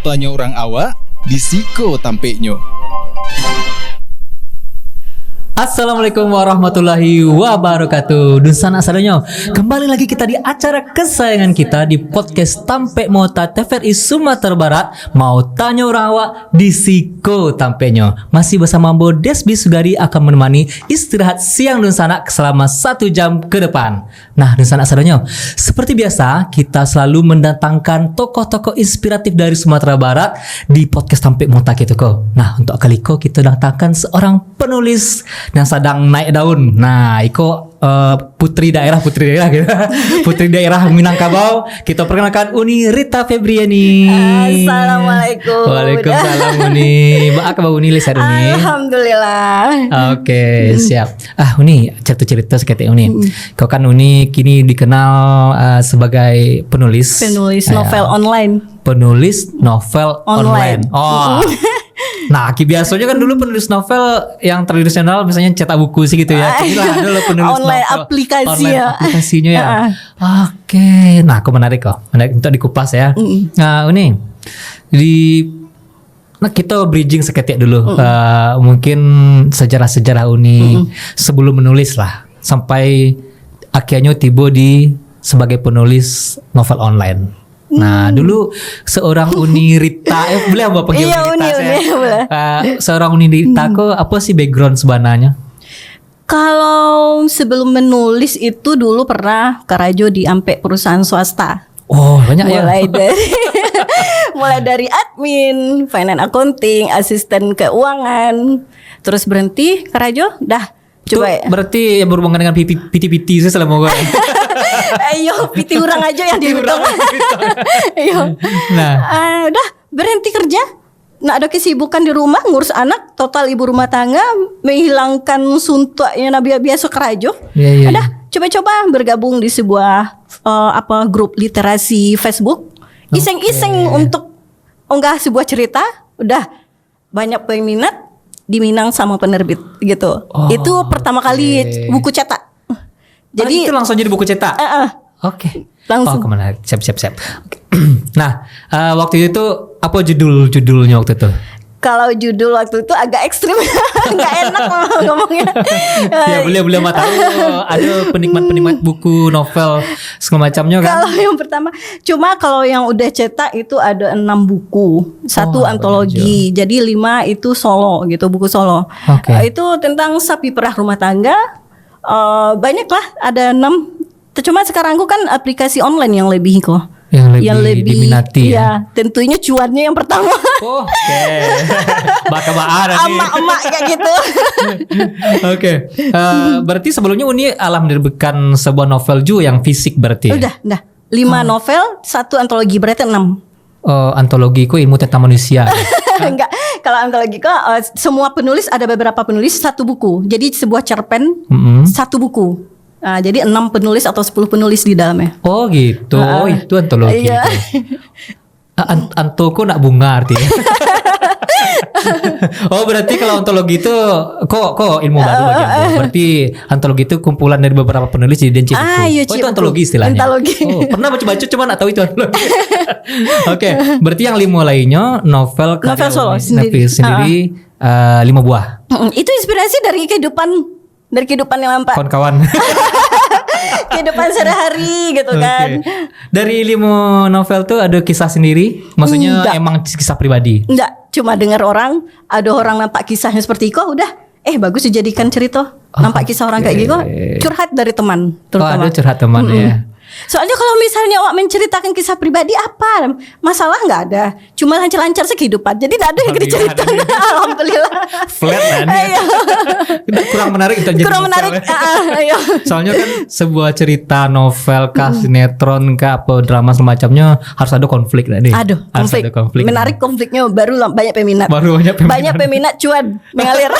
tanya orang awak, disiko tampeknya. Assalamualaikum warahmatullahi wabarakatuh. Dunsana sadanyo, kembali lagi kita di acara kesayangan kita di podcast Tampek Mota TVRI Sumatera Barat. Mau tanya orang awak di Siko Tampeknya. Masih bersama Bo Desbi Sugari akan menemani istirahat siang Dunsana selama 1 jam ke depan. Nah Dunsana sadanyo, seperti biasa kita selalu mendatangkan tokoh-tokoh inspiratif dari Sumatera Barat di podcast Tampek Mota gitu kok. Nah untuk kali ko kita datangkan seorang penulis yang sedang naik daun. Nah, Iko putri daerah gitu. Putri daerah Minangkabau. Kita perkenalkan Uni Rita Febriani. Assalamualaikum. Waalaikumsalam Uni. Mbak apa Uni lihat Uni? Alhamdulillah. Oke, siap. Uni cerita sedikit Uni. Kau kan Uni kini dikenal sebagai penulis Novel online. Penulis novel online. Oh. Nah, biasanya kan dulu penulis novel yang tradisional misalnya cetak buku sih gitu ya. Inilah dulu penulis online novel aplikasi online ya. aplikasinya ya. Oke. Nah, aku menarik kok. Menarik untuk dikupas ya. Nah, ini kita bridging seketik dulu. Mungkin sejarah-sejarah Uni sebelum menulis lah sampai akhirnya tiba di sebagai penulis novel online. Nah dulu seorang Uni Rita boleh apa panggil Iya, Uni Rita Uni, boleh. Seorang Uni Rita kok apa sih background sebenarnya? Kalau sebelum menulis itu dulu pernah kerja di ampe perusahaan swasta. Oh banyak Mulai dari admin, finance accounting, asisten keuangan, terus berhenti kerja, dah coba ya. Berarti yang berhubungan dengan PT sih selama gue. Ayo, PT orang aja yang dihitung. Ayo. Nah, udah berhenti kerja. Nah, ada kesibukan di rumah ngurus anak, total ibu rumah tangga, menghilangkan suntuknya nabi biasa kerja. Iya. Udah coba-coba bergabung di sebuah grup literasi Facebook. Iseng-iseng untuk unggah sebuah cerita. Udah banyak peminat, diminang sama penerbit gitu. Itu pertama kali buku cetak. Jadi itu langsung jadi buku cetak. Oke. Langsung. Kemana? Siap. Okay. Nah, waktu itu apa judulnya waktu itu? Kalau judul waktu itu agak ekstrim, nggak enak ngomongnya. Ya boleh tahu ada penikmat buku novel segala macamnya kan. Kalau yang pertama, cuma kalau yang udah cetak itu ada 6 buku, 1 antologi, jadi 5 itu solo gitu, buku solo. Itu tentang sapi perah rumah tangga. Banyak lah, ada 6. Cuma sekarang aku kan aplikasi online yang lebih kok. Yang lebih diminati ya. Tentunya cuannya yang pertama. Oke. Baka-baka nih. Emak-emak kayak gitu. Oke. Berarti sebelumnya Uni menerbitkan sebuah novel juga yang fisik berarti. Udah. 5 novel, 1 antologi, berarti 6. Antologi ku ilmu tentang manusia. Enggak. Kalau antologi kok semua penulis, ada beberapa penulis 1 buku. Jadi sebuah cerpen 1 buku. Jadi 6 penulis atau 10 penulis di dalamnya. Oh gitu. Itu antologi. Iya. Antoko nak bunga artinya. Oh berarti kalau antologi itu kok ilmu baru lagi. Berarti antologi itu kumpulan dari beberapa penulis jadi buku. Iya, itu antologi istilahnya. Antologi. Pernah baca cuma nggak tahu itu antologi. Oke, berarti yang 5 lainnya novel solo sendiri 5 buah. Itu inspirasi dari kehidupan yang nampak. Kawan-kawan. Kehidupan sehari-hari gitu kan. Dari 5 novel tuh ada kisah sendiri? Maksudnya emang kisah pribadi? Enggak, cuma dengar orang, ada orang nampak kisahnya seperti itu, udah bagus dijadikan cerita. Nampak kisah orang kayak gitu, curhat dari teman terutama. Ada curhat teman ya. Soalnya kalau misalnya awak menceritakan kisah pribadi apa masalah nggak ada, cuma lancar-lancar sih kehidupan, jadi tidak ada yang diceritakan. Alhamdulillah. Flat kan? Kurang menarik itu. Kurang menarik. Soalnya kan sebuah cerita novel kah sinetron kah apa drama semacamnya harus ada konflik nih. Aduh, konflik. Menarik konfliknya baru banyak peminat. Banyak peminat cuan mengalir.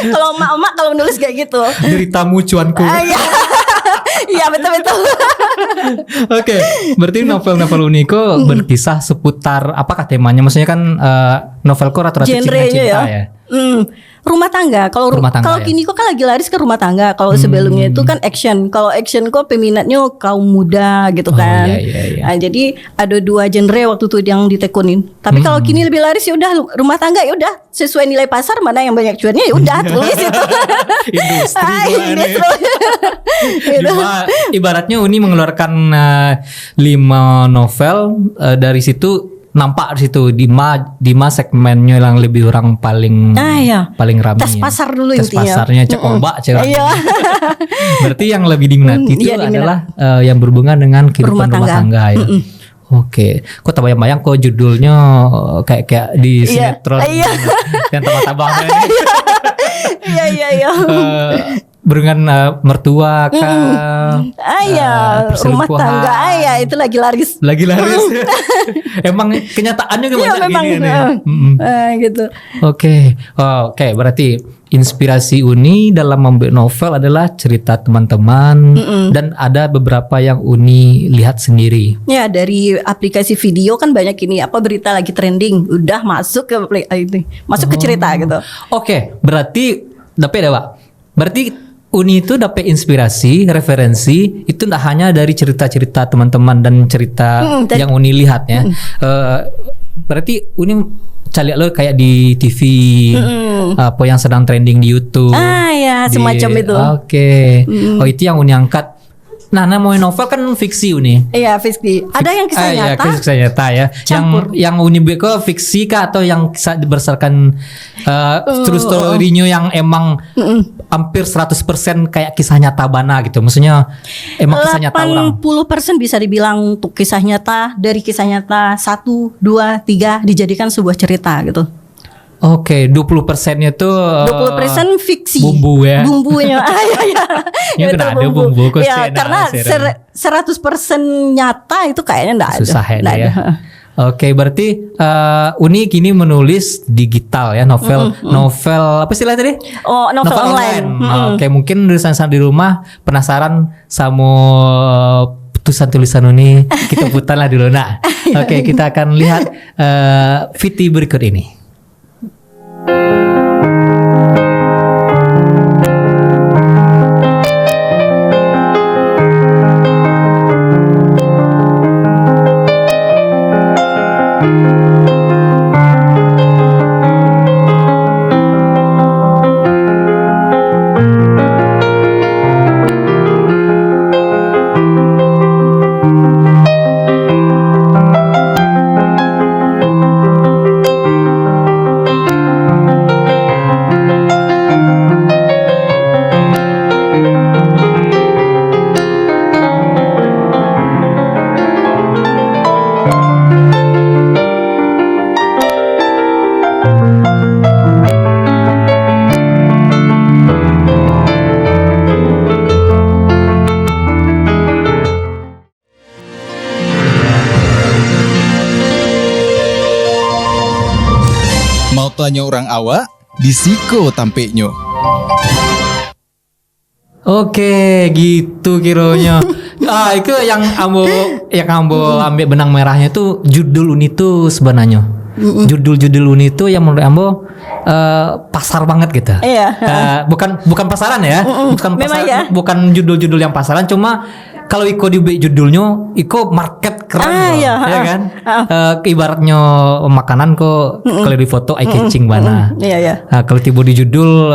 Kalau emak-emak kalau nulis kayak gitu. Deritamu cuanku. Iya betul. Oke, berarti novel-novel Uniko berkisah seputar apakah temanya? Maksudnya kan novelku rata-rata cinta ya. Rumah tangga. Kalau Rumah tangga, kalau ya. Kiniko kan lagi laris ke rumah tangga. Kalau sebelumnya itu kan action. Kalau action kok peminatnya kaum muda gitu Oh, kan. iya. Nah, jadi ada 2 genre waktu itu yang ditekunin. Tapi kalau kini lebih laris ya udah rumah tangga ya udah sesuai nilai pasar mana yang banyak cuannya ya udah tulis itu. Industri Ah, gua nih. Gitu. Ibaratnya Uni mengeluarkan 5 novel, dari situ nampak di situ Dima segmennya yang lebih orang paling paling ramai. Tes pasar dulu Tes intinya. pasarnya cek ombak cek. Iya. Berarti yang lebih diminati itu Iya, diminati. adalah yang berhubungan dengan kehidupan rumah tangga ya. Oke, kok tak bayang-bayang kok judulnya kayak di Iya. sinetron Iya. yang teman-temannya Iya. berhubungan mertua kah? Rumah perselingkuhan. tangga itu lagi laris. Lagi laris. Emang kenyataannya Iya gimana memang gini nih? gitu. Oke, berarti inspirasi Uni dalam membuat novel adalah cerita teman-teman dan ada beberapa yang Uni lihat sendiri. Ya dari aplikasi video kan banyak ini berita lagi trending, udah masuk ke masuk ke cerita gitu. Oke, berarti dapat ya, Pak. Berarti Uni itu dapat inspirasi, referensi itu tidak hanya dari cerita-cerita teman-teman dan cerita yang Uni lihat ya. Berarti Uni cari lo kayak di TV apa yang sedang trending di YouTube. Ya semacam itu. Oke. Oh itu yang Uni angkat. Nah, namanya novel kan fiksi Uni. Iya fiksi. Ada yang kisah nyata. Ya, kisah nyata ya. Campur. Yang Uni buat fiksi kah atau yang berdasarkan true story-nya yang emang hampir 100% kayak kisah nyata bana gitu. Maksudnya emang kisah nyata orang. 80% bisa dibilang untuk kisah nyata. Dari kisah nyata 1, 2, 3 dijadikan sebuah cerita gitu. Oke, 20%-nya tuh 20% fiksi. bumbu ya. Bumbunya. Ya, Itu kena ada bumbu, kok Ya, sih, karena nah, 100% nyata itu kayaknya enggak ada. Susah Nggak ya. ada. Oke, berarti Uni kini menulis digital ya, novel apa istilah tadi? Oh, novel online. Oke, mungkin tulisan di rumah penasaran sama tulisan Uni, kita putar lah dulu nak. Oke, kita akan lihat VT berikut ini. Mau tanya orang awak, disiko tampeknya. Oke, gitu kironya. Itu yang ambo ambil benang merahnya tuh judul Uni tuh sebenarnya. Judul Uni tuh yang menurut ambo pasar banget gitu. Iya. Bukan pasaran ya. Bukan Memang pasar, ya. bukan judul-judul yang pasaran, cuma kalau Iko di judulnya, Iko market keren loh, iya. ya kan? Ibaratnya makanan kok kalau di foto eye catching mana. Iya. Kalau tiba di judul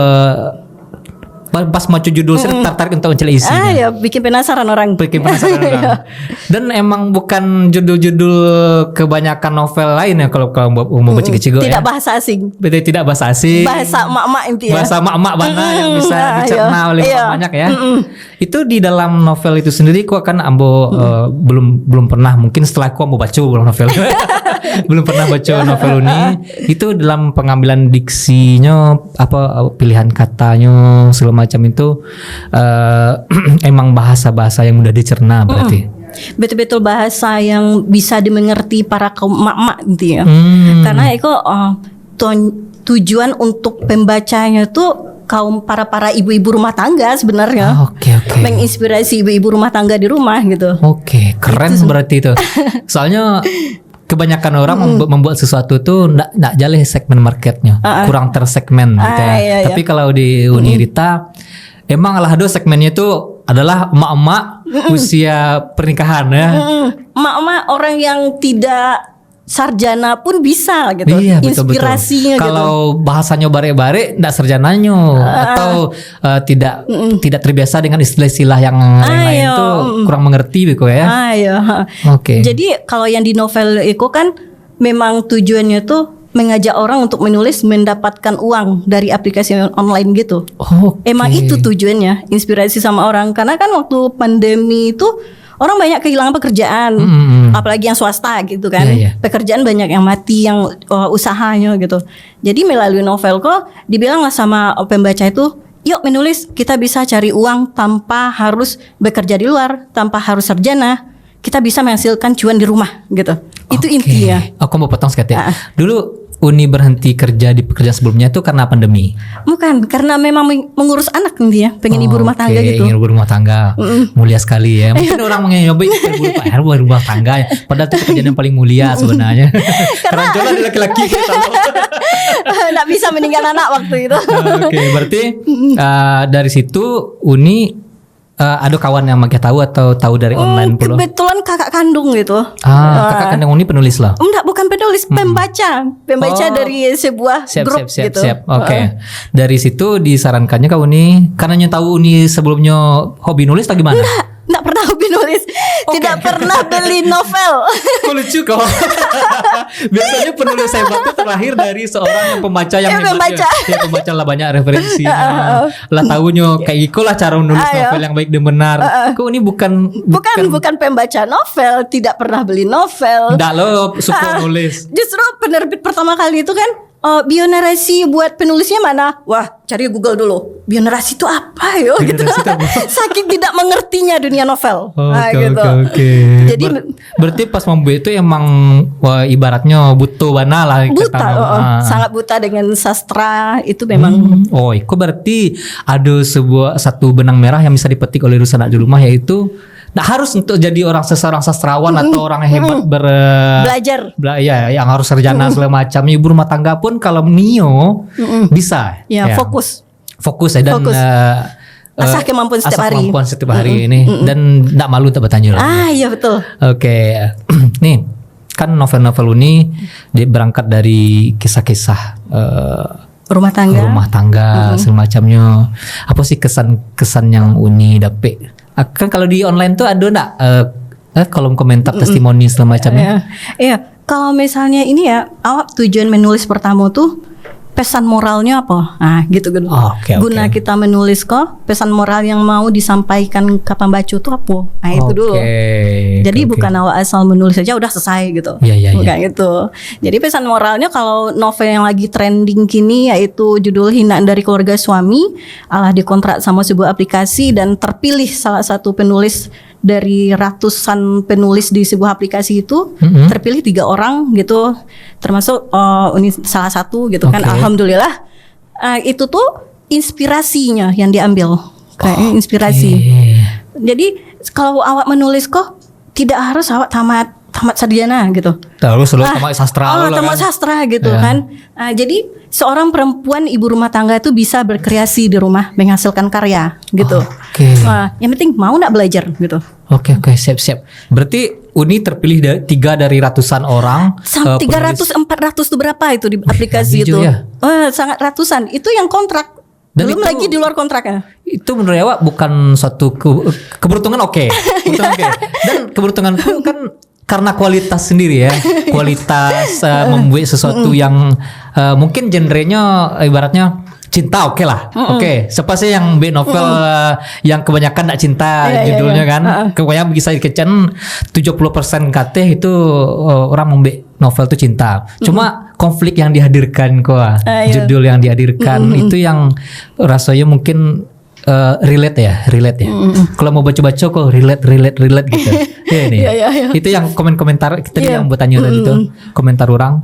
pas macu judul saya tertarik untuk mencari isinya. Ya bikin penasaran orang. Bikin penasaran orang. Dan emang bukan judul-judul kebanyakan novel lain ya kalau mau baca kecil Tidak bahasa asing. Tidak bahasa asing. Bahasa emak-emak intinya. Bahasa emak-emak mana yang bisa dicerna oleh banyak ya. Itu di dalam novel itu sendiri ku akan ambo belum pernah, mungkin setelah ku ambo baca novel. Belum pernah baca novel ini. Itu dalam pengambilan diksinya, pilihan katanya segala macam itu emang bahasa-bahasa yang mudah dicerna berarti. Betul-betul bahasa yang bisa dimengerti para kaum emak-emak intinya. Karena itu tujuan untuk pembacanya tuh kaum para ibu-ibu rumah tangga sebenarnya. Oke. Menginspirasi ibu-ibu rumah tangga di rumah gitu. Oke, keren berarti itu. Soalnya kebanyakan orang membuat sesuatu tuh nggak jaleh segmen marketnya, kurang tersegmen gitu ya. Iya. Tapi kalau di Unirita emang alahdo segmennya itu adalah emak-emak usia pernikahan ya. Emak-emak orang yang tidak sarjana pun bisa gitu. Iya, betul, Inspirasinya gitu. Kalau bahasanya bare-bare nggak sarjananya atau tidak terbiasa dengan istilah-istilah yang lain-lain itu kurang mengerti gitu ya. Oke. Jadi kalau yang di novel itu kan memang tujuannya tuh mengajak orang untuk menulis mendapatkan uang dari aplikasi online gitu. Emang itu tujuannya, inspirasi sama orang. Karena kan waktu pandemi itu orang banyak kehilangan pekerjaan, apalagi yang swasta gitu kan. Pekerjaan banyak yang mati, yang usahanya gitu. Jadi melalui novel kok dibilang lah sama pembaca itu, yuk menulis, kita bisa cari uang tanpa harus bekerja di luar, tanpa harus sarjana. Kita bisa menghasilkan cuan di rumah gitu. Itu intinya. Aku mau potong sekali ya. Dulu Uni berhenti kerja di pekerjaan sebelumnya itu karena pandemi? Bukan, karena memang mengurus anak dia, pengen ibu rumah tangga gitu. Ingin ibu rumah tangga, mulia sekali ya. Mungkin orang menyoba ibu rumah tangga, padahal itu pekerjaan yang paling mulia sebenarnya. Karena jodoh di laki-laki. Nggak bisa meninggal anak waktu itu. Oke, berarti dari situ Uni ada kawan yang makin tahu atau tahu dari online pula? Kebetulan kakak kandung gitu. Kakak kandung Uni penulis lah? Enggak, bukan penulis, pembaca dari sebuah grup gitu. Oke. Dari situ disarankannya ke Uni, karena tahu Uni sebelumnya hobi nulis atau gimana? Enggak pernah hobi nulis. Tidak pernah beli novel. Kok lucu kok. Biasanya penulis hebat itu terlahir dari seorang yang pembaca yang hebat. Ya, pembaca lah banyak referensinya. Lah tahunya kayak gitu lah cara menulis novel yang baik dan benar. Kok ini bukan pembaca novel, tidak pernah beli novel. Enggak lo suka nulis. Justru penerbit pertama kali itu kan bionarasi buat penulisnya mana? Wah, cari Google dulu. Bionarasi itu apa yo gitu. Saking tidak mengertinya dunia novel. Gitu. Oke. Jadi berarti pas membuat itu emang ibaratnya butuh bana lah. Buta, sangat buta dengan sastra itu memang. Itu berarti ada satu benang merah yang bisa dipetik oleh Rusana di rumah, yaitu nah harus untuk jadi seorang sastrawan atau orang yang hebat belajar. Yang harus sarjana segala macam. Ibu rumah tangga pun kalau Nio bisa. Ya, fokus ya dan asah kemampuan setiap hari ini dan enggak malu untuk bertanya. Iya betul. Oke. Nih, kan novel-novel Uni dia berangkat dari kisah-kisah rumah tangga semacamnya. Apa sih kesan yang Uni dapet? Kan kalau di online tuh ada enggak kolom komentar testimoni semacamnya? Iya, kalau misalnya ini ya, awak tujuan menulis pertama tuh pesan moralnya apa? Nah, gitu. Guna kita menulis kok, pesan moral yang mau disampaikan ke pembaca tuh apa? Nah, itu dulu. Jadi bukan awak asal menulis aja udah selesai gitu. Bukan gitu. Jadi pesan moralnya kalau novel yang lagi trending kini yaitu judul Hinaan dari Keluarga Suami, dikontrak sama sebuah aplikasi dan terpilih salah satu penulis dari ratusan penulis di sebuah aplikasi itu, terpilih 3 orang gitu, termasuk ini salah satu gitu kan. Alhamdulillah itu tuh inspirasinya yang diambil, kayak inspirasi. Jadi kalau awak menulis kok tidak harus awak tamat sarjana gitu. Terus tamat sastra tamat sastra gitu kan. Jadi seorang perempuan ibu rumah tangga itu bisa berkreasi di rumah, menghasilkan karya gitu. Yang penting mau nak belajar gitu. Oke, siap. Berarti Uni terpilih 3 dari ratusan orang. 300-400 itu berapa itu di aplikasi itu? Ya? Sangat ratusan. Itu yang kontrak. Dan belum lagi di luar kontraknya. Itu menurut awak bukan suatu keberuntungan Dan keberuntungan pun kan karena kualitas sendiri ya. Kualitas membuat sesuatu yang mungkin genrenya ibaratnya cinta lah. Siapa sih yang bikin novel yang kebanyakan gak cinta judulnya kan. Kebanyakan bisa dikecen 70% KT itu orang membuat novel itu cinta. Cuma konflik yang dihadirkan judul yang dihadirkan itu yang rasanya mungkin relate ya. Kalau mau baca-baca kok relate gitu. Itu yang komentar kita yang buat tanya tadi itu komentar orang.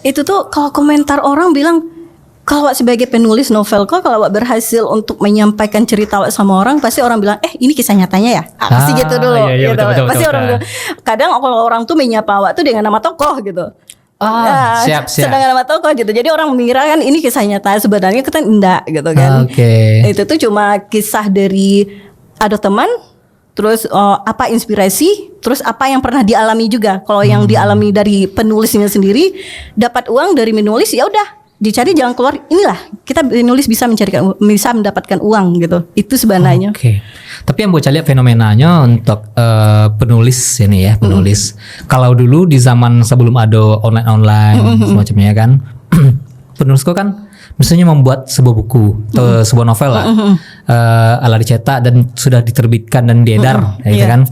Itu tuh kalau komentar orang bilang kalau awak sebagai penulis novel kok, kalau awak berhasil untuk menyampaikan cerita awak sama orang, pasti orang bilang, ini kisah nyatanya ya. Pasti gitu dulu. Iya, gitu. betul, Pasti orang bilang. Kadang kalau orang tuh menyapa awak tuh dengan nama tokoh gitu. Siap. Sedangkan nama tokoh gitu. Jadi orang mengira kan ini kisah nyata, sebenarnya kita enggak gitu kan. Itu tuh cuma kisah dari ada teman, terus apa inspirasi, terus apa yang pernah dialami juga. Kalau yang dialami dari penulisnya sendiri, dapat uang dari menulis, ya udah dicari jalan keluar. Inilah kita menulis bisa mendapatkan uang gitu. Itu sebenarnya. Tapi yang bocah lihat fenomenanya untuk penulis ini ya, penulis. Kalau dulu di zaman sebelum ada online semacamnya kan, penulisku kan misalnya membuat sebuah buku atau sebuah novel lah, ala dicetak dan sudah diterbitkan dan diedar, gitu kan.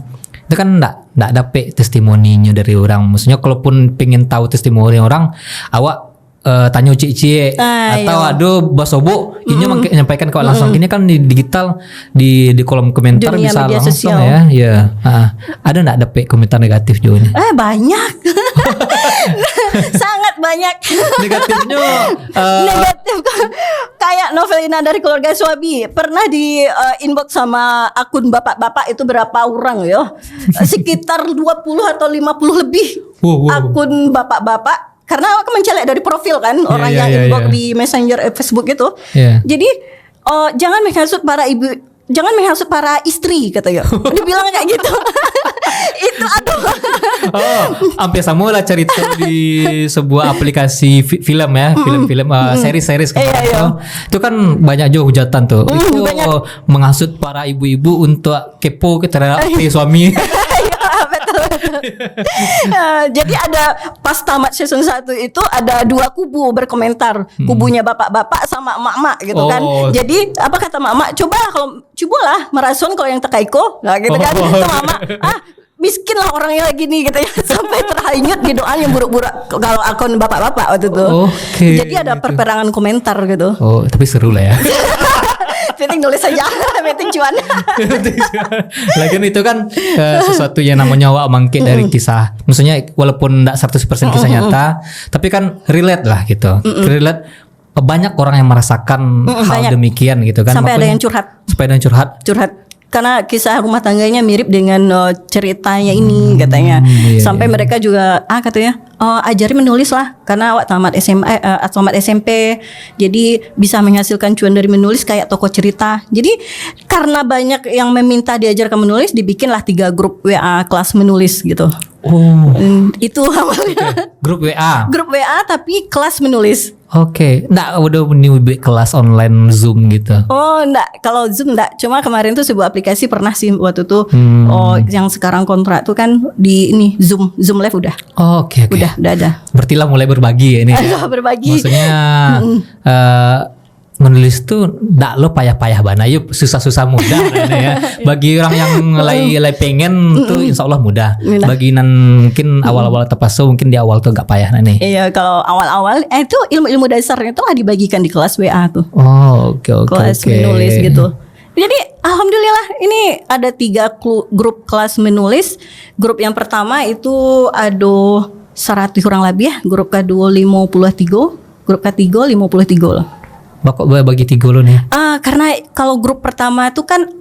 Itu kan nggak dapet testimoninya dari orang. Maksudnya kalaupun pengen tahu testimoni orang, awak tanya cici atau aduh basobo ini menyampaikan ke langsung. Ini kan di digital di kolom komentar dunia bisa langsung sosial. ya. Ada nggak dapet komentar negatif juga nih? Banyak. Sangat banyak. Negatifnya negatif kayak novelina dari keluarga Swabi pernah di inbox sama akun bapak-bapak itu berapa orang ya? Sekitar 20 atau 50 lebih. Akun bapak-bapak. Karena aku mencelek dari profil kan orang yang inbox di Messenger Facebook itu. Jadi jangan menghasut para ibu, jangan menghasut para istri katanya. Dibilang kayak gitu. Itu aduh. Hampir sama lah cerita di sebuah aplikasi film ya, film-film series itu kan banyak juga hujatan tuh. Itu menghasut para ibu-ibu untuk kepo terhadap suami. Jadi ada pas tamat season 1 itu ada 2 kubu berkomentar, kubunya bapak-bapak sama emak-emak gitu kan. Jadi apa kata emak-emak, cobalah merasuan kalau yang tekaiko, nah gitu kan. Itu emak miskin lah orangnya lagi nih gitu ya. Sampai terhanyut di doa yang buruk-buruk kalau akun bapak-bapak waktu itu. Jadi ada perperangan komentar gitu. Tapi seru lah ya. Penting nulis saja, penting cuan. Lagian itu kan sesuatu yang namanya awak mangkit dari kisah. Maksudnya walaupun enggak 100% kisah nyata, tapi kan relate lah gitu. Relate, banyak orang yang merasakan hal demikian gitu kan. Sampai ada yang curhat. Curhat. Karena kisah rumah tangganya mirip dengan ceritanya ini katanya. Sampai mereka juga katanya ajari menulis lah karena awak tamat SMA atau tamat SMP. Jadi bisa menghasilkan cuan dari menulis kayak tokoh cerita. Jadi karena banyak yang meminta diajarkan menulis, dibikinlah 3 grup WA kelas menulis gitu. Itu awalnya. Grup WA tapi kelas menulis. Nggak udah ini kelas online Zoom gitu. Nggak, kalau Zoom nggak. Cuma kemarin tuh sebuah aplikasi pernah sih waktu itu. Yang sekarang kontrak tuh kan di ini Zoom Live udah. Udah ada. Berarti lah mulai berbagi ya ini. Berbagi. Maksudnya menulis tuh ndak lo payah-payah bana yuk susah-susah mudah ya. Bagi orang yang lagi pengen tuh insya Allah mudah. Bagi mungkin awal-awal terpasu mungkin di awal tuh gak payah nih. Iya, kalau awal-awal itu ilmu-ilmu dasarnya tuh dibagikan di kelas WA tuh. Kelas menulis gitu. Jadi alhamdulillah ini ada 3 grup kelas menulis. Grup yang pertama itu ada 100 kurang lebih ya. Grup kedua 53. Grup ketiga 53 loh. Bakok bagi 3 lo nih. Karena kalau grup pertama itu kan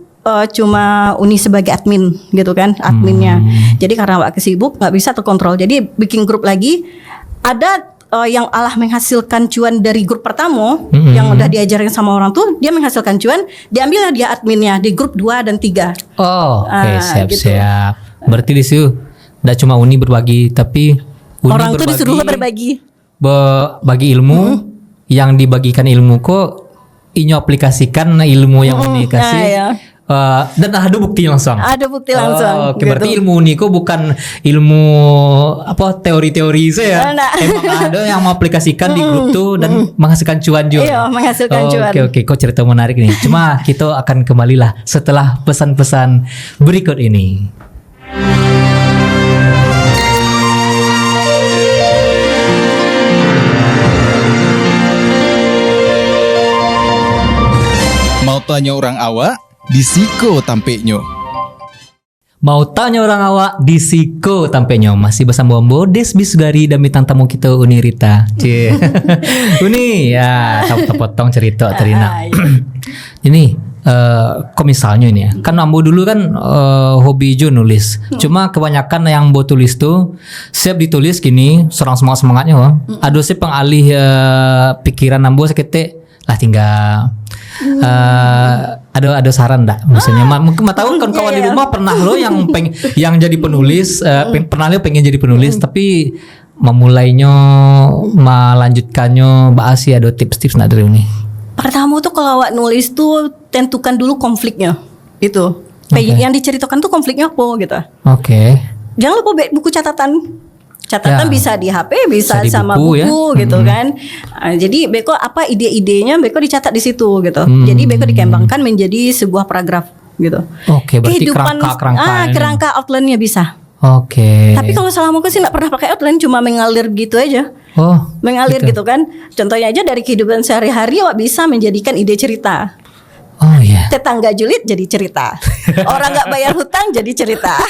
cuma Uni sebagai admin gitu kan, adminnya. Jadi karena awak kesibuk nggak bisa terkontrol. Jadi bikin grup lagi. Ada yang menghasilkan cuan dari grup pertama yang udah diajarin sama orang tuh, dia menghasilkan cuan, diambillah dia adminnya di grup 2 dan 3. Siap. Gitu. Berarti di situ nggak cuma Uni berbagi, tapi Uni orang tuh disuruh berbagi. Bagi ilmu. Yang dibagikan ilmu kok inyo aplikasikan ilmu yang Uni kasih dan ada bukti langsung. Gitu. Berarti ilmu Uni kok bukan ilmu teori-teori saya. Emang ada yang mengaplikasikan di grup tuh dan menghasilkan cuan juga. Iya, menghasilkan cuan. Kok cerita menarik nih. Cuma kita akan kembalilah setelah pesan-pesan berikut ini. Mau tanya orang awak, disiko tampeknya. Mau tanya orang awak di Siko tampaknya masih bersama Ombo Desbi Sugari dan bintang tamu kita Uni Rita. Cie. Uni ya, potong cerita Terina. Ini kok misalnya ini ya, kan Ambo dulu kan hobi jo nulis. Cuma kebanyakan yang Ambo tulis tuh siap ditulis gini, serang semangatnya wah. Ada sih pengalih pikiran Ambo seketik lah tinggal ada saran enggak maksudnya tahu kan kawan di rumah pernah lo yang jadi penulis pernah lo pengen jadi penulis tapi memulainya melanjutkannya bahas sih ada tips-tips enggak dari ini. Pertama tuh kalau awak nulis tuh tentukan dulu konfliknya itu. Yang diceritakan tuh konfliknya apa gitu. Jangan lupa buku catatan bisa di HP, bisa sama buku ya? Gitu kan. Jadi beko apa ide-idenya beko dicatat di situ gitu. Jadi beko dikembangkan menjadi sebuah paragraf gitu. Berarti kerangka outline-nya bisa. Tapi kalau selama aku sih nggak pernah pakai outline, cuma mengalir gitu aja. Mengalir gitu kan. Contohnya aja dari kehidupan sehari-hari awak bisa menjadikan ide cerita. Tetangga julid jadi cerita. Orang nggak bayar hutang jadi cerita.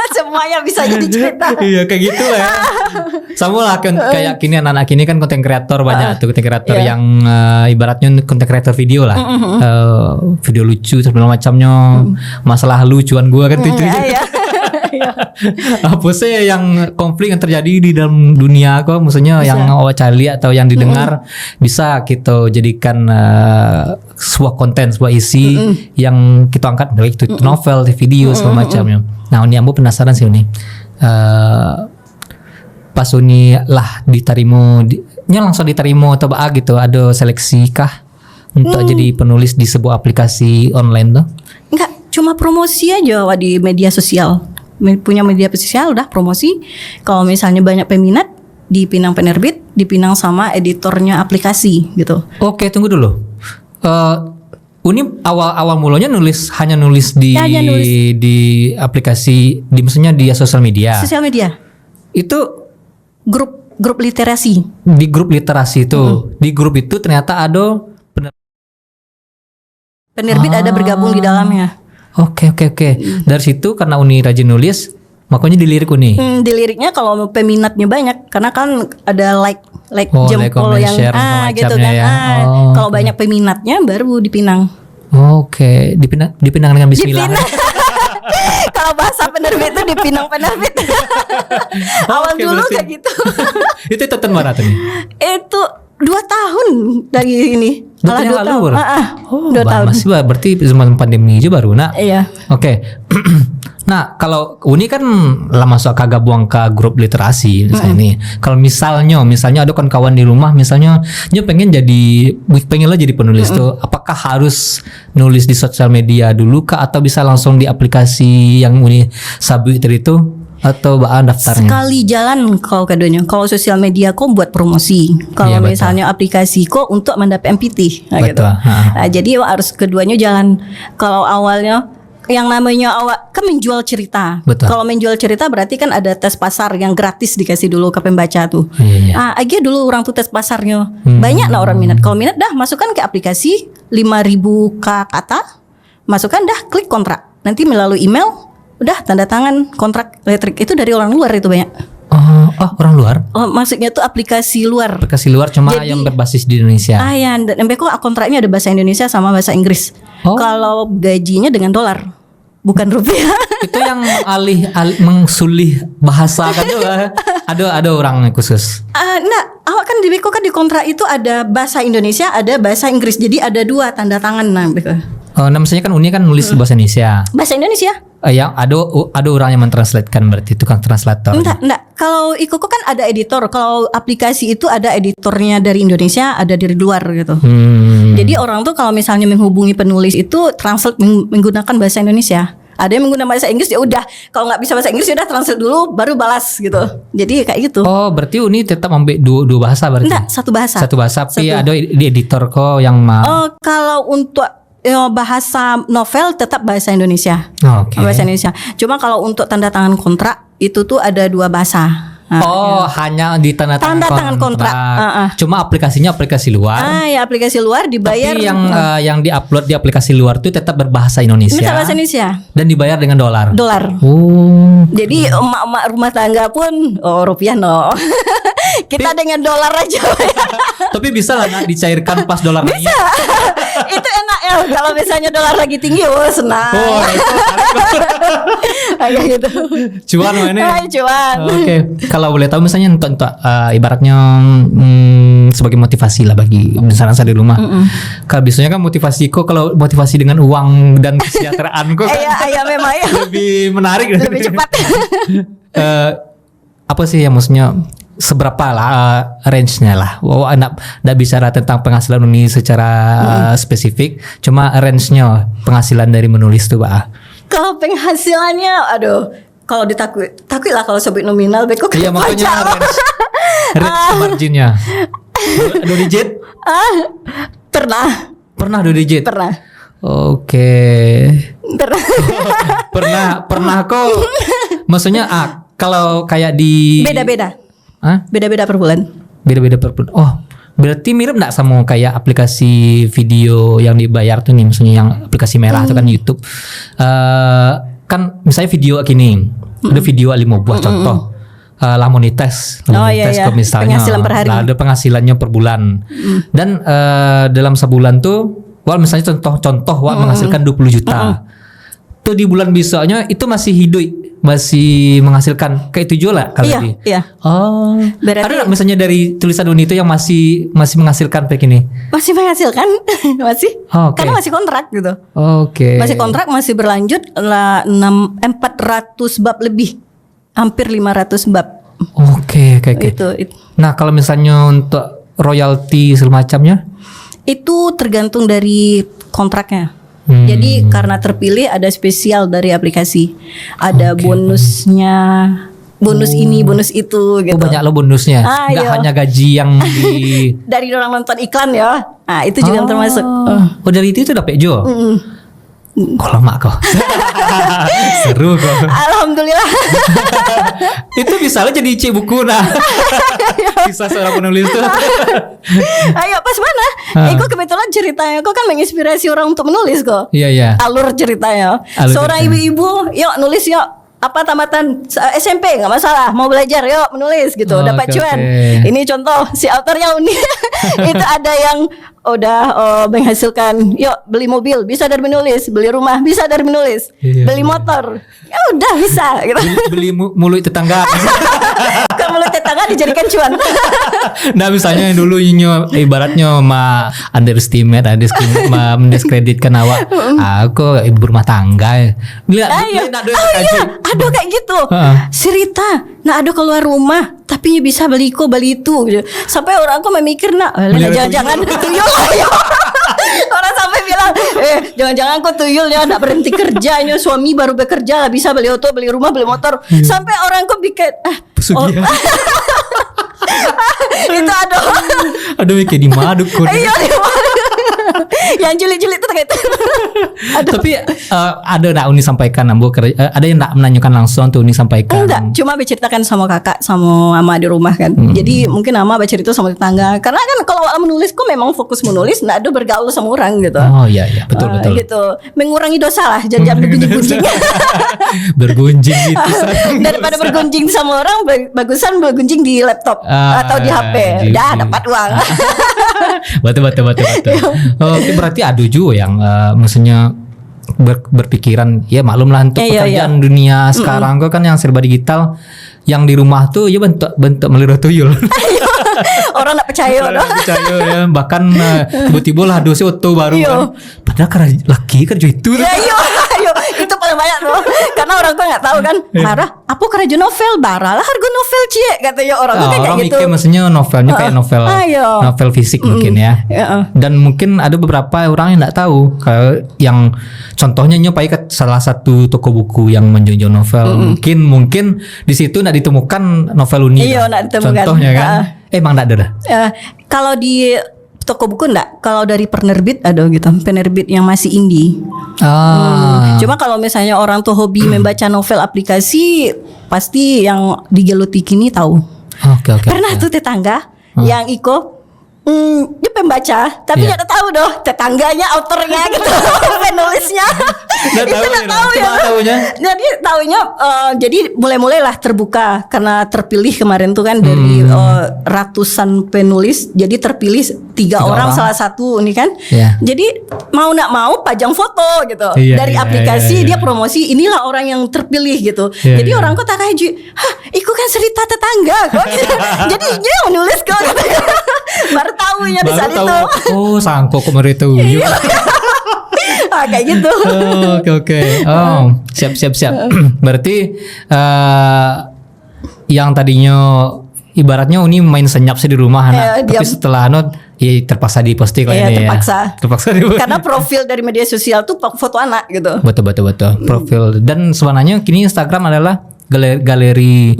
Semuanya bisa jadi cerita. Iya kayak gitu lah ya. Sama lah kayak kini anak-anak kini kan konten kreator banyak tuh konten kreator yang ibaratnya konten kreator video lah. Video lucu segala macamnya. Masalah lucuan gua kan itu. Apa sih yang konflik yang terjadi di dalam dunia kok maksudnya bisa. Yang awak cari atau yang didengar bisa kita jadikan sebuah konten, sebuah isi yang kita angkat dari itu novel, video segala macamnya. Nah, ini Ambo penasaran sih ini. Pas Uni lah diterima langsung diterima atau gitu ada seleksi kah untuk jadi penulis di sebuah aplikasi online tuh? Enggak, cuma promosi aja di media sosial. Punya media sosial udah promosi. Kalau misalnya banyak peminat dipinang penerbit, dipinang sama editornya aplikasi gitu. Tunggu dulu. Uni awal mulanya hanya nulis di aplikasi maksudnya di sosial media. Sosial media. Itu grup literasi. Di grup literasi itu. Di grup itu ternyata ada penerbit ada bergabung di dalamnya. Oke. Dari situ karena Uni rajin nulis, makanya dilirik Uni. Diliriknya kalau peminatnya banyak, karena kan ada like jempol like, yang share, gitu kan. Ya. Kalau banyak peminatnya baru dipinang. Dipinang dengan bismillah. Kalau bahasa penerbit itu dipinang penerbit. Awal dulu kayak gitu. Itu tahun mana tuh? Itu 2 tahun dari ini. 2 tahun lalu baru? 2 tahun. Masih berarti zaman pandemi aja baru nak. Iya. Nah kalau Uni kan lah masuk kagak buang ke grup literasi misalnya nih. Kalau misalnya ada kawan di rumah misalnya dia pengen lah jadi penulis tuh. Apakah harus nulis di sosial media dulu kah atau bisa langsung di aplikasi yang Uni sabut itu? Atau bahan daftarnya? Sekali jalan kalau keduanya. Kalau sosial media kok buat promosi. Kalau misalnya aplikasi kok untuk mendapat MPT. Gitu. Jadi harus keduanya jalan. Kalau awalnya yang namanya awak kan menjual cerita. Kalau menjual cerita berarti kan ada tes pasar yang gratis dikasih dulu ke pembaca tuh. Aja dulu orang tuh tes pasarnya. Banyak lah orang minat. Kalau minat dah masukkan ke aplikasi 5.000 kata. Masukkan dah klik kontrak. Nanti melalui email udah tanda tangan kontrak elektrik. Itu dari orang luar itu banyak. Orang luar? Maksudnya tuh aplikasi luar. Aplikasi luar cuma yang berbasis di Indonesia. Dan MBK kontraknya ada bahasa Indonesia sama bahasa Inggris. Kalau gajinya dengan dolar, bukan rupiah. Itu yang mengsulih bahasa kan juga. Ada orang khusus. Awak kan di Beko kan di kontrak itu ada bahasa Indonesia, ada bahasa Inggris. Jadi ada 2 tanda tangan Beko. Misalnya kan Uni kan nulis bahasa Indonesia. Bahasa Indonesia? Yang ada orang yang mentranslatekan berarti tukang translator. Enggak. Kalau Ikuku kan ada editor. Kalau aplikasi itu ada editornya dari Indonesia, ada dari luar gitu. Jadi orang tuh kalau misalnya menghubungi penulis itu translate menggunakan bahasa Indonesia. Ada yang menggunakan bahasa Inggris ya udah. Kalau nggak bisa bahasa Inggris ya udah translate dulu baru balas gitu. Jadi kayak gitu. Berarti Uni tetap ambil dua bahasa berarti? Enggak, satu bahasa. Tapi ada di editor kok yang kalau untuk bahasa novel tetap bahasa Indonesia. Bahasa Indonesia. Cuma kalau untuk tanda tangan kontrak itu tuh ada 2 bahasa. Hanya di tanda tangan kontrak. Cuma aplikasinya aplikasi luar. Ya aplikasi luar dibayar. Tapi yang diupload di aplikasi luar itu tetap berbahasa Indonesia. Bisa bahasa Indonesia. Dan dibayar dengan dolar. Oh. Jadi emak-emak rumah tangga pun rupiah no. Kita dengan dolar aja. Tapi bisa lah nak dicairkan pas dolar naik. Bisa. Itu enak ya. Kalau misalnya dolar lagi tinggi, senang. Itu kayak gitu. Cuan ini. Cuan. Oke. Kalau boleh tahu misalnya untuk ibaratnya sebagai motivasi lah bagi saran-saran di rumah. Kalau biasanya kan motivasiku kalau motivasi dengan uang dan kesejahteraanku kan memang ya. Lebih menarik, lebih cepat. Apa sih yang maksudnya seberapa lah range-nya lah. Nggak bicara tentang penghasilan ini secara spesifik, cuma range-nya penghasilan dari menulis tuh Pak. Kalau penghasilannya, kalau takut lah kalau sebut nominal, beko iya makanya range marginnya 2 digit? Pernah 2 digit? Pernah. Oke. Pernah kok. Maksudnya kalau kayak di beda-beda. Hah? Beda-beda per bulan. Beda-beda per bulan. Oh, berarti mirip nggak sama kayak aplikasi video yang dibayar tuh nih, maksudnya yang aplikasi merah itu kan YouTube. Kan misalnya video gini, ada video 5 buah contoh. Lah monetize ke misalnya penghasilan per hari. Ada penghasilannya per bulan. Dan dalam sebulan tuh misalnya contoh menghasilkan 20 juta. Tuh di bulan besoknya itu masih hidup, masih menghasilkan kayak itu juga lah kalau Iya. Oh. Berarti ada misalnya dari tulisan Uni itu yang masih menghasilkan kayak gini. Masih menghasilkan, masih. Okay. Karena masih kontrak gitu. Oke. Masih kontrak, masih berlanjut lah 400 bab lebih. Hampir 500 bab. Oke. Itu. Nah, kalau misalnya untuk royalti semacamnya itu tergantung dari kontraknya. Jadi karena terpilih ada spesial dari aplikasi, ada bonusnya, bonus ini, bonus itu gitu. Banyak lo bonusnya, nggak hanya gaji yang dari orang nonton iklan ya. Nah itu juga termasuk. Dari itu dapat jo. Kalau mak kok seru kok. Alhamdulillah. Itu bisa lo jadi cek buku nah. Kisah seorang penulis tuh. Ayo pas mana? Kok kebetulan ceritanya kok kan menginspirasi orang untuk menulis kok. Iya. Alur ceritanya. Seorang ibu-ibu, yuk nulis yuk. Apa tamatan SMP nggak masalah, mau belajar yuk menulis gitu, dapat cuan. Ini contoh si autornya unik. Itu ada yang udah menghasilkan, yuk beli mobil bisa dari menulis, beli rumah bisa dari menulis, beli motor ya udah bisa gitu. Beli mulut tetangga. Kalau mulut tetangga dijadikan cuan. Nah misalnya yang dulu ibaratnya mendiskreditkan awak, aku ibu rumah tangga. Aduh kayak gitu. Si Rita, aduh keluar rumah tapi bisa beli itu gitu. Sampai orang aku memikir jangan-jangan tuyul. Orang sampai bilang, jangan-jangan kok tuyulnya enggak berhenti kerjanya, suami baru bekerja lah bisa beli auto, beli rumah, beli motor. Sampai orang aku pikir itu aduh kayak di madu kok. Iya di madu. Yang jeli-jeli itu kayak itu. Tapi ada nak Uni sampaikan ada yang nak menanyakan langsung tuh Uni sampaikan. Enggak, cuma berceritakan sama kakak sama ama di rumah kan. Jadi mungkin ama bercerita sama tetangga. Karena kan kalau menulis kok memang fokus menulis, enggak ada bergaul sama orang gitu. Oh iya betul. Gitu. Mengurangi dosa lah, jangan bergunjing-gunjing. Bergunjing gitu. Daripada bergunjing sama orang, bagusan bergunjing di laptop atau di HP. Dah dapat uang. Betul. Oke, berarti ada juga yang maksudnya berpikiran ya maklum lah untuk pekerjaan dunia sekarang kok kan yang serba digital, yang di rumah tuh ya bentuk melirah tuyul. Orang nak percaya ya. Bahkan tiba-tiba lah dosi auto baru kan. Padahal laki kerja itu. Ayo. Itu paling banyak tuh. Karena orang tuh nggak tahu kan. Marah, apa kerja novel baralah harga novel cie katanya orang tuh kayak gitu. Mikir maksudnya novelnya kayak novel fisik mungkin ya. Dan mungkin ada beberapa orang yang nggak tahu kalau yang contohnya nyopai ke salah satu toko buku yang menjual novel. Mungkin di situ nggak ditemukan novel Uni. Iya, nggak ditemukan. Contohnya kan. Emang nggak ada. Kalau di toko buku enggak, kalau dari penerbit ada gitu, penerbit yang masih indie. Cuma kalau misalnya orang tuh hobi membaca novel aplikasi, pasti yang digeluti kini tahu. Oke. Pernah tuh tetangga yang Iko dia pembaca tapi nggak tahu doh tetangganya autornya gitu penulisnya itu nggak tahu ya. Jadi taunya jadi mulailah terbuka karena terpilih kemarin tuh kan dari ratusan penulis jadi terpilih tiga orang salah satu ini kan. Jadi mau nggak mau pajang foto gitu dari aplikasi dia promosi inilah orang yang terpilih gitu. Jadi orang kok tak kaji Iko kan cerita tetangga kok gitu. Jadi dia menulis kok baru tahunya di saat itu. Oh, sangko kemarin itu. Kayak gitu. Oke. Oh, siap. Berarti yang tadinya ibaratnya Uni main senyap sih di rumah tapi setelah terpaksa diposting ini terpaksa karena profil dari media sosial tuh foto anak gitu. Betul. Profil dan sebenarnya kini Instagram adalah galeri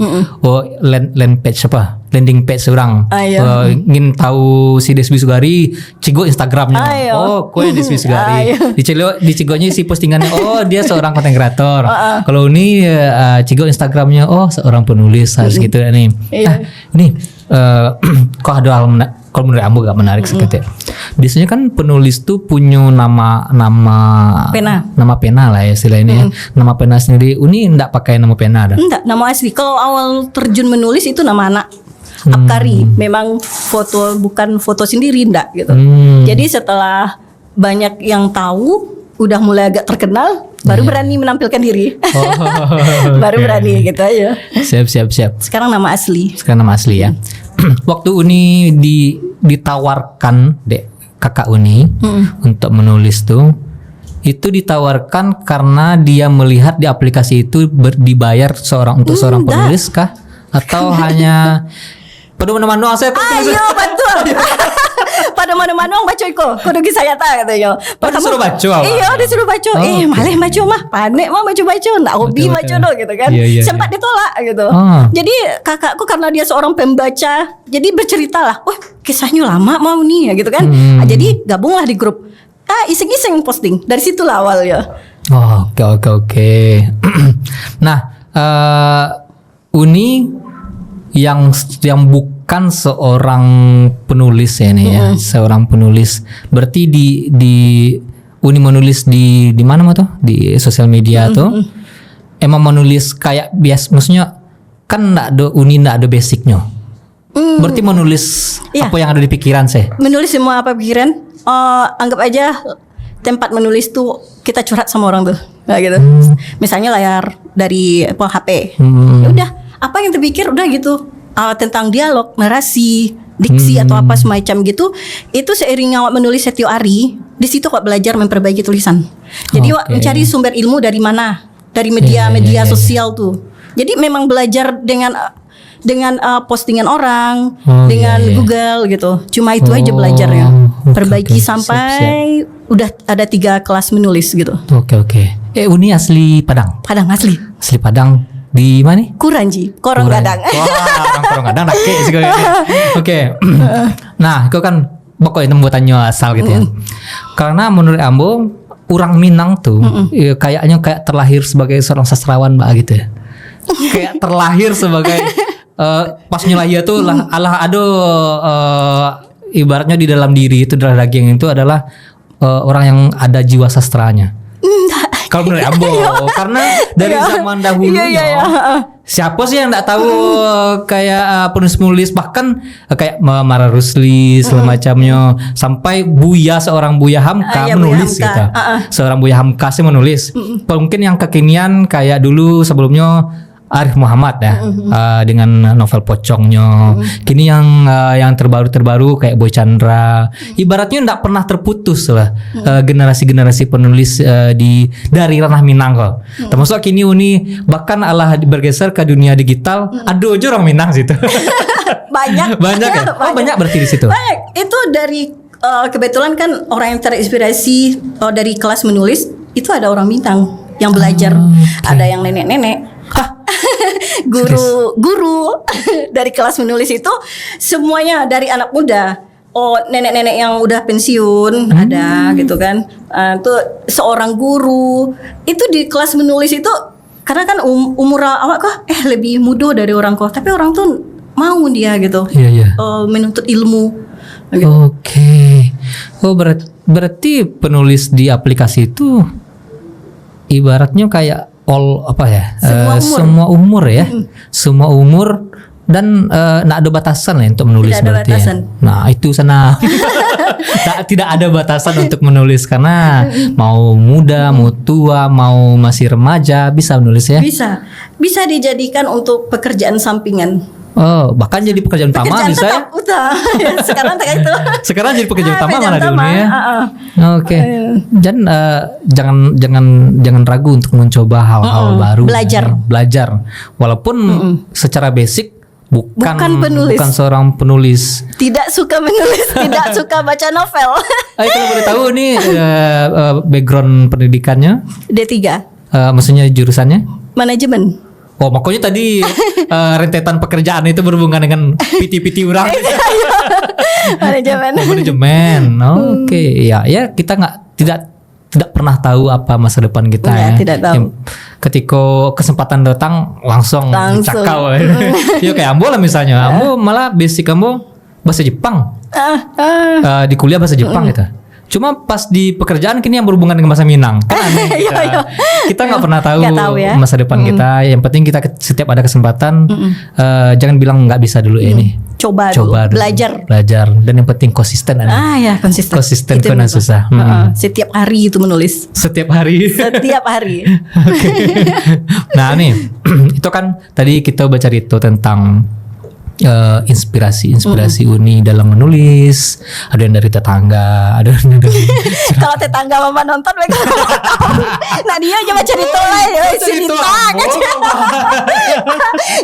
landing page orang. Ingin tahu si Deswi Sugari Cigo Instagramnya. Kau yang Deswi Sugari di Cigonya si postingannya dia seorang content creator. Kalau ini Cigo Instagramnya seorang penulis harus gitu nih. Ini kok ada hal kalau menurut Ambo gak menarik sekali. Biasanya kan penulis tuh punya nama pena lah ya istilahnya. Nama pena sendiri Uni enggak pakai nama pena dah. Enggak, nama asli. Kalau awal terjun menulis itu nama anak. Apkari, memang bukan foto sendiri enggak gitu. Jadi setelah banyak yang tahu, udah mulai agak terkenal, baru berani menampilkan diri. Baru berani gitu aja. Siap. Sekarang nama asli ya. Waktu Uni ditawarkan kakak Uni untuk menulis tuh, itu ditawarkan karena dia melihat di aplikasi itu dibayar untuk seorang penulis kah? Atau hanya pada mana-mana saya betul. Pada mana-mana baca iko. Kudu saya tak katanya. Disuruh baca. Iya, disuruh baca. Malah baca mah panik mah baca. Enggak hobi baca doh gitu kan. Sempat ditolak gitu. Jadi kakakku karena dia seorang pembaca, jadi berceritalah, "Wah, kisahnya lama mau nih ya gitu kan." Jadi gabunglah di grup. Iseng-iseng posting. Dari situlah awal ya. Oke. Nah, Uni yang bukan seorang penulis ya nih ya, seorang penulis. Berarti di Uni menulis di mana mah tuh? Di sosial media tuh. Emang menulis kayak biasa, maksudnya kan Uni enggak ada basicnya. Berarti menulis apa yang ada di pikiran sih? Menulis semua apa pikiran. Anggap aja tempat menulis tuh kita curhat sama orang tuh. Nah, gitu. Misalnya layar dari HP. Ya udah, apa yang terpikir udah gitu. Tentang dialog, narasi, diksi atau apa semacam gitu. Itu seiringnya awak menulis setiap hari, di situ awak belajar memperbaiki tulisan. Jadi awak mencari sumber ilmu dari mana? Dari media sosial tuh. Jadi memang belajar dengan postingan orang, dengan Google gitu. Cuma itu aja belajarnya. Perbaiki sampai udah ada 3 kelas menulis gitu. Oke. Uni asli Padang. Asli. Asli Padang. Di mana? Kuranji, Korong Gadang. Wah, Korong Gadang Oke. Nah, itu kan pokoknya buatannya asal gitu ya. Karena menurut Ambo, orang Minang tuh kayaknya kayak terlahir sebagai seorang sastrawan mbak gitu ya. Kayak terlahir sebagai pas nyelahir tuh ibaratnya di dalam diri itu, dalam daging itu adalah orang yang ada jiwa sastranya. Kalau menurut Ambo, karena dari zaman dahulunya siapa sih yang nggak tahu kayak penulis bahkan kayak Mara Rusli semacamnya, sampai seorang Buya Hamka menulis gitu. Seorang Buya Hamka sih menulis. Mungkin yang kekinian kayak dulu sebelumnya Arif Muhammad ya, dengan novel Pocongnya. Kini yang terbaru kayak Boy Chandra. Ibaratnya enggak pernah terputus lah generasi-generasi penulis dari ranah Minang kok. Termasuk kini Uni bahkan bergeser ke dunia digital. Aduh, aja orang Minang situ. Banyak ya. Banyak berarti di situ. Banyak. Itu dari kebetulan kan orang yang terinspirasi dari kelas menulis itu ada orang Minang yang belajar. Ada yang nenek-nenek. Guru dari kelas menulis itu semuanya dari anak muda. Nenek-nenek yang udah pensiun ada gitu kan. Tuh seorang guru itu di kelas menulis itu Karena kan umur awak kok lebih muda dari orang kok, tapi orang tuh mau dia gitu. Iya. Menuntut ilmu. Gitu. Oke. Oh berarti penulis di aplikasi itu ibaratnya kayak semua umur ya. Semua umur dan nggak ada batasan lah untuk menulis. Tidak ada berarti batasan. Ya. Nah itu sana. Tidak ada batasan untuk menulis karena mau muda, mau tua, mau masih remaja bisa menulis ya. Bisa dijadikan untuk pekerjaan sampingan. Oh, bahkan jadi pekerjaan utama bisa ya? Sekarang kayak itu. Sekarang jadi pekerjaan utama malah di dunia ya. Oke. Dan jangan ragu untuk mencoba hal-hal baru. Belajar. Walaupun secara basic bukan seorang penulis. Tidak suka menulis, tidak suka baca novel. Kalau boleh tahu nih background pendidikannya? D3. Maksudnya jurusannya? Manajemen. Oh, makanya tadi rentetan pekerjaan itu berhubungan dengan PT orang. Manajemen. Oke. Ya, kita tidak pernah tahu apa masa depan kita ya. Tidak tahu. Ketika kesempatan datang langsung cakau. Ya kayak Ambo lah misalnya. Ambo malah basic Ambo bahasa Jepang. Di kuliah bahasa Jepang gitu. Cuma pas di pekerjaan kini yang berhubungan dengan bahasa Minang kan aneh kita nggak pernah tahu ya. Masa depan kita. Yang penting kita setiap ada kesempatan jangan bilang nggak bisa dulu ini. Coba dulu. Belajar dan yang penting konsisten. Konsisten karena susah. Setiap hari itu menulis. Setiap hari. Nah nih itu kan tadi kita baca itu tentang inspirasi Uni dalam menulis. Ada yang dari tetangga, ada yang dari kalau tetangga mama nonton mereka nah dia coba cerita lah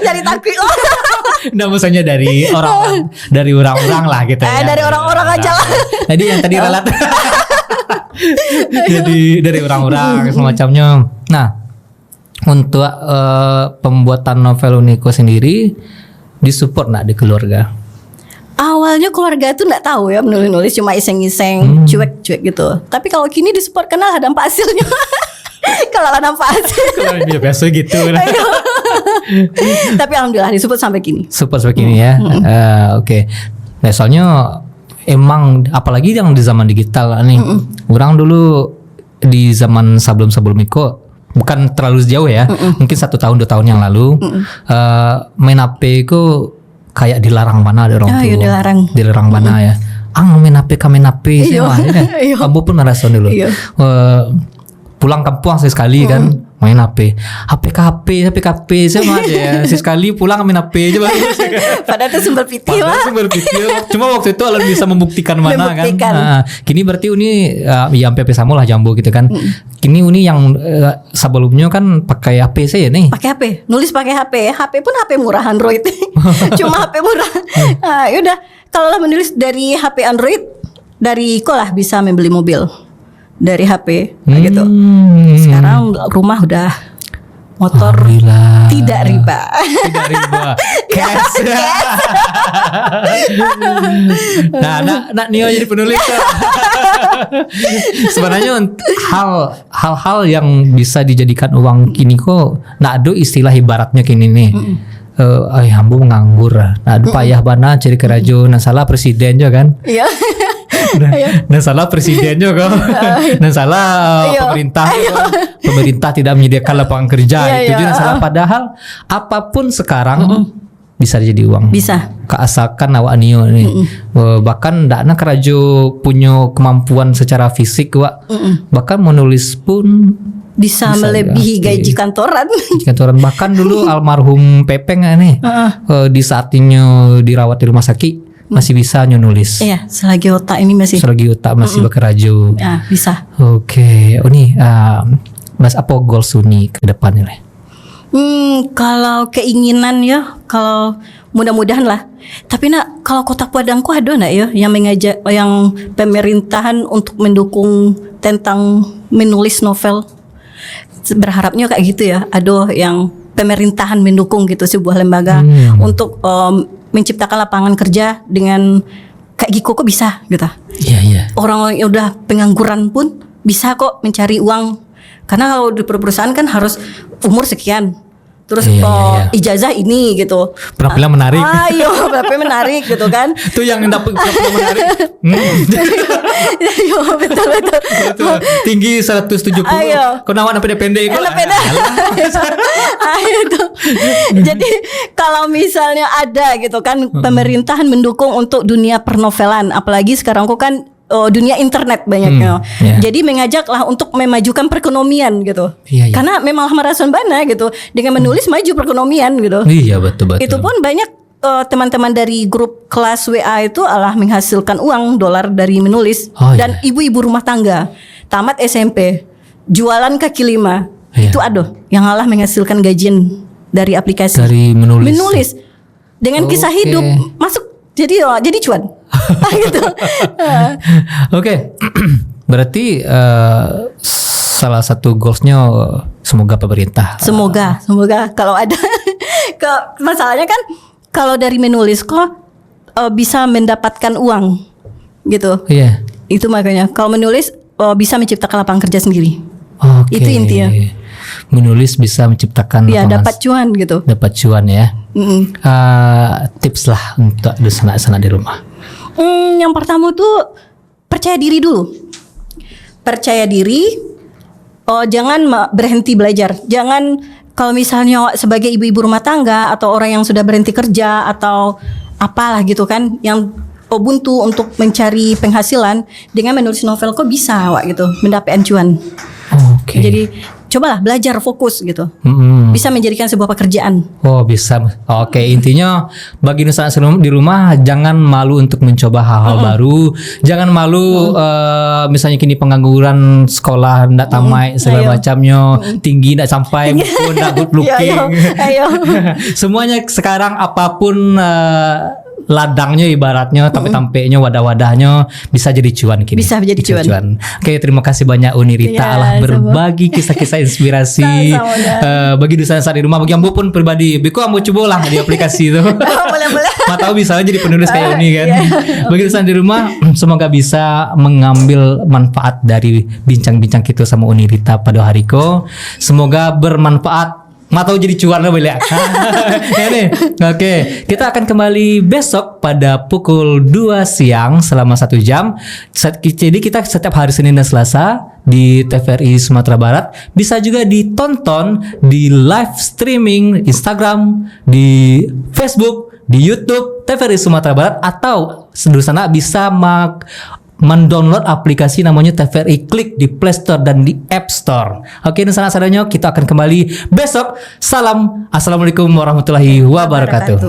jadi takut lah. Nah maksudnya dari orang-orang lah gitu ya. Dari orang-orang aja lah. Jadi yang tadi relat jadi dari orang-orang semacamnya. Nah untuk pembuatan novel Uniko sendiri disupport nggak di keluarga? Awalnya keluarga tuh nggak tahu ya menulis cuma iseng-iseng, cuek-cuek gitu. Tapi kalau kini disupport karena ada dampak hasilnya. Kalau ada dampak hasil. Kalau dia biasa gitu. Tapi alhamdulillah disupport sampai kini. Support sampai kini ya. Oke. Nah soalnya emang apalagi yang di zaman digital nih. Orang dulu di zaman sebelum Iko. Bukan terlalu jauh ya, mungkin 1 tahun 2 tahun yang lalu main HP itu kayak dilarang mana ada orang tua. Iya, dilarang mana ya. Main HP sih mah. Kamu pun merasa dulu. Pulang kampung sekali kan main HP saya mah aja ya. Sekali pulang main HP coba. Padahal itu sumber PT mah. Cuma waktu itu Alan bisa membuktikan mana kan. Nah, kini berarti Uni ya MP sama lah Jambo gitu kan. Kini Uni yang sebelumnya kan pakai HP saya nih. Pakai HP, nulis pakai HP pun HP murah Android. Cuma HP murah. Yaudah, kalau menulis dari HP Android dari lah bisa membeli mobil. Dari HP gitu. Sekarang rumah udah motor tidak riba. Cash. Nah, Nio jadi penulis. Sebenarnya hal-hal yang bisa dijadikan uang kini kok nak ada istilah ibaratnya kini nih. Hambu nganggur. Nah, payah bana cari kerja. Nah, salah presiden juga kan. Iya. Dan salah presiden juga. Dan salah pemerintah tidak menyediakan lapangan kerja. Itu juga salah. Padahal apapun sekarang bisa jadi uang. Bisa. Keasalkan awak Nio nih. Bahkan ndakna kerja punya kemampuan secara fisik Wak. Bahkan menulis pun bisa melebihi gaji kantoran. Bahkan dulu almarhum Pepeng nih di saatnya dirawat di rumah sakit masih bisa nulis. Iya, selagi otak masih bekerja. Ya, bisa. Oke. Uni Mas apa goals Uni ke depannya nih? Kalau keinginan ya, kalau mudah-mudahan lah. Tapi kalau Kota Padangku ada ya yang mengajak yang pemerintahan untuk mendukung tentang menulis novel. Berharapnya kayak gitu ya. Ada yang pemerintahan mendukung gitu sebuah lembaga untuk menciptakan lapangan kerja dengan kayak Giko kok bisa gitu. Iya. Orang yang udah pengangguran pun bisa kok mencari uang. Karena kalau di perusahaan kan harus umur sekian. Terus Iya. ijazah ini gitu. Penampilan menarik. Iya, penampilan menarik gitu kan. Itu yang dapat penampilan menarik. Iya, betul. Betul. Tinggi 170. Ayo. Kenawan pendek-pendek. Anak beda. Itu. Jadi kalau misalnya ada gitu kan pemerintahan mendukung untuk dunia pernovelan, apalagi sekarang kok kan dunia internet banyaknya. Yeah. Jadi mengajaklah untuk memajukan perekonomian gitu. Iya, iya. Karena memang Hamarasun Bana gitu dengan menulis maju perekonomian gitu. Iya betul. Itu pun banyak teman-teman dari grup kelas WA itu menghasilkan uang dolar dari menulis. Oh, Dan iya. ibu-ibu rumah tangga tamat SMP jualan kaki lima. Iya. Itu yang menghasilkan gajian dari aplikasi. Dari menulis. Menulis dengan kisah Oke. hidup masuk jadi cuan. Gitu. Oke. Berarti salah satu goalsnya semoga pemerintah. Semoga kalau ada masalahnya kan kalau dari menulis kok bisa mendapatkan uang gitu. Iya. Itu makanya kalau menulis bisa menciptakan lapangan kerja sendiri. Oke. Itu intinya. Menulis bisa menciptakan Ya lapangan- dapat cuan gitu. dapat cuan ya. Mm-mm. Tips lah untuk sana di rumah. Yang pertama tuh percaya diri dulu. Percaya diri. Jangan berhenti belajar. Jangan kalau misalnya sebagai ibu-ibu rumah tangga atau orang yang sudah berhenti kerja atau apalah gitu kan yang buntu untuk mencari penghasilan dengan menulis novel kok bisa gitu mendapatkan cuan. Oke. Jadi cobalah belajar fokus gitu. Mm-mm. Bisa menjadikan sebuah pekerjaan. Oh bisa. Oke, intinya bagi Nusa di rumah jangan malu untuk mencoba hal-hal baru. Jangan malu misalnya kini pengangguran sekolah ndak tamat segala Ayo. macamnya tinggi ndak sampai pun ndak good looking. Ayo. Semuanya sekarang apapun ladangnya ibaratnya tampe-tampenya wadah-wadahnya bisa jadi cuan kini. Bisa jadi cuan. Oke, terima kasih banyak Uni Rita Ya, Allah sama. berbagi kisah-kisah inspirasi Sama-sama, bagi dosen di rumah, bagi ambo pun pribadi. Biko ambo coba lah di aplikasi itu. Boleh. Mau tahu bisa jadi penulis kayak Uni kan. Iya. Bagi dosen di rumah semoga bisa mengambil manfaat dari bincang-bincang kita sama Uni Rita pada hari ko. Semoga bermanfaat. Tahu jadi cuan boleh ya. Ini. Oke, kita akan kembali besok pada pukul 2 siang selama 1 jam. Jadi kita setiap hari Senin dan Selasa di TVRI Sumatera Barat bisa juga ditonton di live streaming Instagram, di Facebook, di YouTube TVRI Sumatera Barat atau di sana bisa mendownload aplikasi namanya TVRI Klik di Play Store dan di App Store. Oke, Nusana Sadonyo, kita akan kembali besok. Salam, assalamualaikum warahmatullahi wabarakatuh.